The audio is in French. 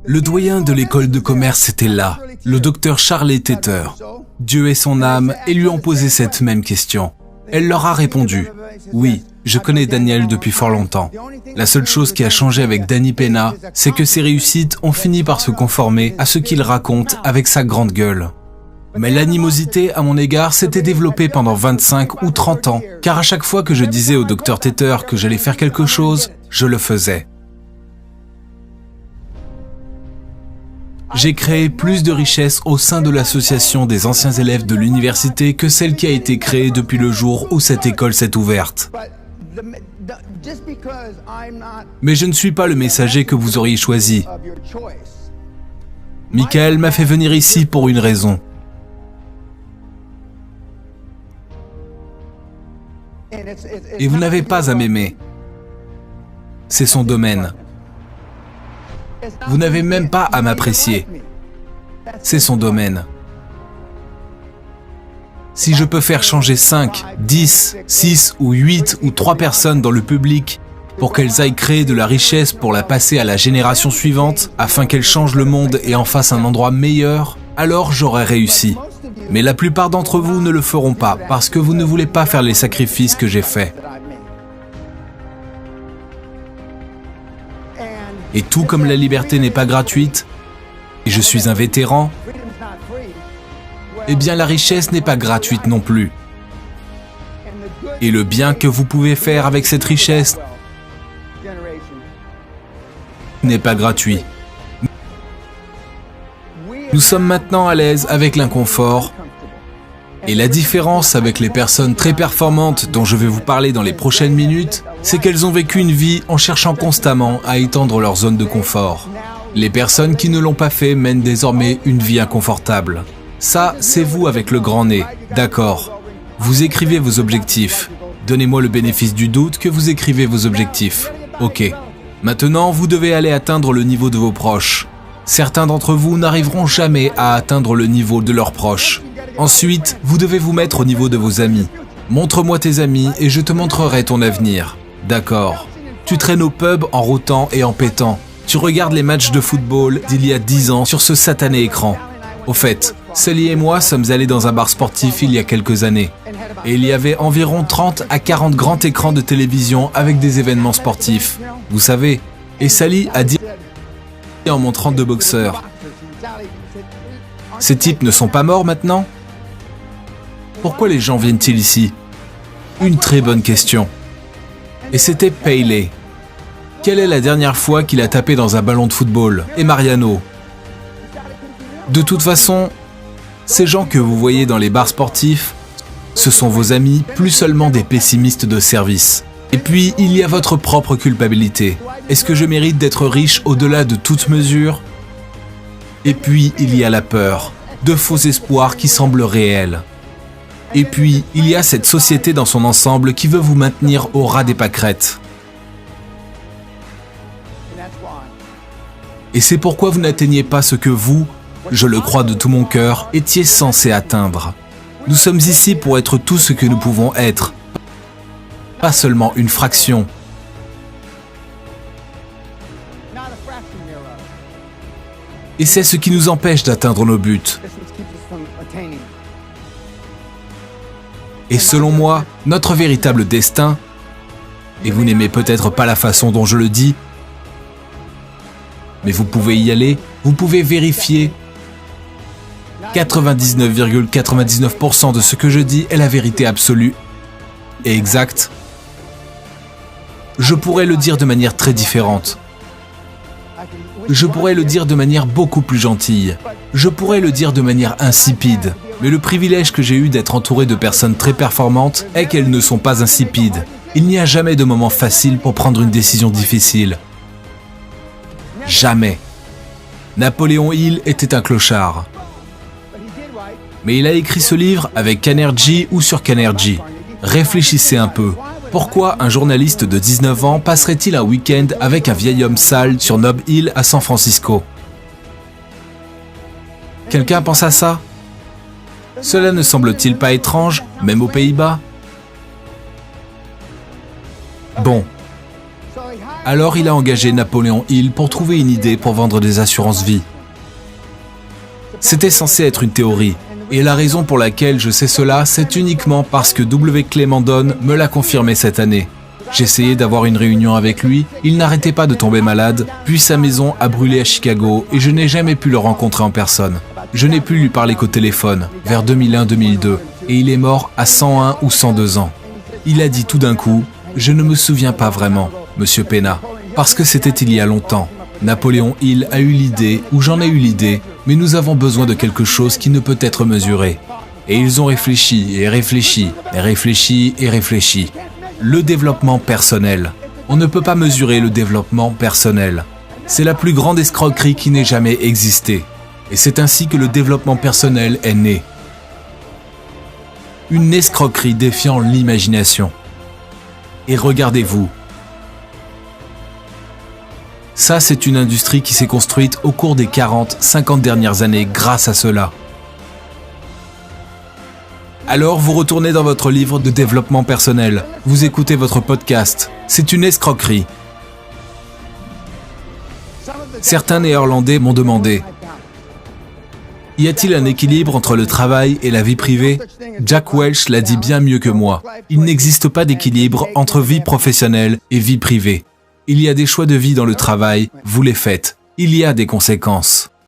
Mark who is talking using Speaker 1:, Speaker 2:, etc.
Speaker 1: Le doyen de l'école de commerce était là, le docteur Charlie Teter. Dieu ait son âme, et lui ont posé cette même question. Elle leur a répondu, « Oui, je connais Daniel depuis fort longtemps. La seule chose qui a changé avec Danny Pena, c'est que ses réussites ont fini par se conformer à ce qu'il raconte avec sa grande gueule. Mais l'animosité à mon égard s'était développée pendant 25 ou 30 ans, car à chaque fois que je disais au docteur Teter que j'allais faire quelque chose, je le faisais. J'ai créé plus de richesses au sein de l'association des anciens élèves de l'université que celle qui a été créée depuis le jour où cette école s'est ouverte. Mais je ne suis pas le messager que vous auriez choisi. Michael m'a fait venir ici pour une raison. Et vous n'avez pas à m'aimer. C'est son domaine. Vous n'avez même pas à m'apprécier. C'est son domaine. Si je peux faire changer 5, 10, 6 ou 8 ou 3 personnes dans le public pour qu'elles aillent créer de la richesse pour la passer à la génération suivante afin qu'elles changent le monde et en fassent un endroit meilleur, alors j'aurai réussi. Mais la plupart d'entre vous ne le feront pas parce que vous ne voulez pas faire les sacrifices que j'ai faits. Et tout comme la liberté n'est pas gratuite, et je suis un vétéran, eh bien la richesse n'est pas gratuite non plus. Et le bien que vous pouvez faire avec cette richesse n'est pas gratuit. Nous sommes maintenant à l'aise avec l'inconfort. Et la différence avec les personnes très performantes dont je vais vous parler dans les prochaines minutes, c'est qu'elles ont vécu une vie en cherchant constamment à étendre leur zone de confort. Les personnes qui ne l'ont pas fait mènent désormais une vie inconfortable. Ça, c'est vous avec le grand nez, d'accord. Vous écrivez vos objectifs. Donnez-moi le bénéfice du doute que vous écrivez vos objectifs. Ok. Maintenant, vous devez aller atteindre le niveau de vos proches. Certains d'entre vous n'arriveront jamais à atteindre le niveau de leurs proches. Ensuite, vous devez vous mettre au niveau de vos amis. Montre-moi tes amis et je te montrerai ton avenir. D'accord. Tu traînes au pub en rôtant et en pétant. Tu regardes les matchs de football d'il y a 10 ans sur ce satané écran. Au fait, Sally et moi sommes allés dans un bar sportif il y a quelques années. Et il y avait environ 30 à 40 grands écrans de télévision avec des événements sportifs. Vous savez, et Sally a dit en montrant 2 boxeurs. Ces types ne sont pas morts maintenant ? Pourquoi les gens viennent-ils ici ? Une très bonne question. Et c'était Pele. Quelle est la dernière fois qu'il a tapé dans un ballon de football ? Et Mariano. De toute façon, ces gens que vous voyez dans les bars sportifs, ce sont vos amis, plus seulement des pessimistes de service. Et puis, il y a votre propre culpabilité. Est-ce que je mérite d'être riche au-delà de toute mesure ? Et puis, il y a la peur, de faux espoirs qui semblent réels. Et puis, il y a cette société dans son ensemble qui veut vous maintenir au ras des pâquerettes. Et c'est pourquoi vous n'atteignez pas ce que vous, je le crois de tout mon cœur, étiez censé atteindre. Nous sommes ici pour être tout ce que nous pouvons être, pas seulement une fraction. Et c'est ce qui nous empêche d'atteindre nos buts. Et selon moi, notre véritable destin, et vous n'aimez peut-être pas la façon dont je le dis, mais vous pouvez y aller, vous pouvez vérifier. 99,99% de ce que je dis est la vérité absolue et exacte. Je pourrais le dire de manière très différente. Je pourrais le dire de manière beaucoup plus gentille. Je pourrais le dire de manière insipide. Mais le privilège que j'ai eu d'être entouré de personnes très performantes est qu'elles ne sont pas insipides. Il n'y a jamais de moment facile pour prendre une décision difficile. Jamais. Napoléon Hill était un clochard. Mais il a écrit ce livre avec Kanergy ou sur Kanergy. Réfléchissez un peu. Pourquoi un journaliste de 19 ans passerait-il un week-end avec un vieil homme sale sur Nob Hill à San Francisco ? Quelqu'un pense à ça ? Cela ne semble-t-il pas étrange, même aux Pays-Bas ? Bon. Alors il a engagé Napoléon Hill pour trouver une idée pour vendre des assurances vie. C'était censé être une théorie, et la raison pour laquelle je sais cela, c'est uniquement parce que W. Clement Donne me l'a confirmé cette année. J'essayais d'avoir une réunion avec lui, il n'arrêtait pas de tomber malade, puis sa maison a brûlé à Chicago et je n'ai jamais pu le rencontrer en personne. Je n'ai pu lui parler qu'au téléphone, vers 2001-2002, et il est mort à 101 ou 102 ans. Il a dit tout d'un coup, « Je ne me souviens pas vraiment, Monsieur Pena, parce que c'était il y a longtemps. Napoléon Hill a eu l'idée, ou j'en ai eu l'idée, mais nous avons besoin de quelque chose qui ne peut être mesuré. » Et ils ont réfléchi, et réfléchi, et réfléchi, et réfléchi. Le développement personnel. On ne peut pas mesurer le développement personnel. C'est la plus grande escroquerie qui n'ait jamais existé. Et c'est ainsi que le développement personnel est né. Une escroquerie défiant l'imagination. Et regardez-vous. Ça, c'est une industrie qui s'est construite au cours des 40-50 dernières années grâce à cela. Alors vous retournez dans votre livre de développement personnel, vous écoutez votre podcast, c'est une escroquerie. Certains Néerlandais m'ont demandé « Y a-t-il un équilibre entre le travail et la vie privée ?» Jack Welch l'a dit bien mieux que moi. Il n'existe pas d'équilibre entre vie professionnelle et vie privée. Il y a des choix de vie dans le travail, vous les faites. Il y a des conséquences.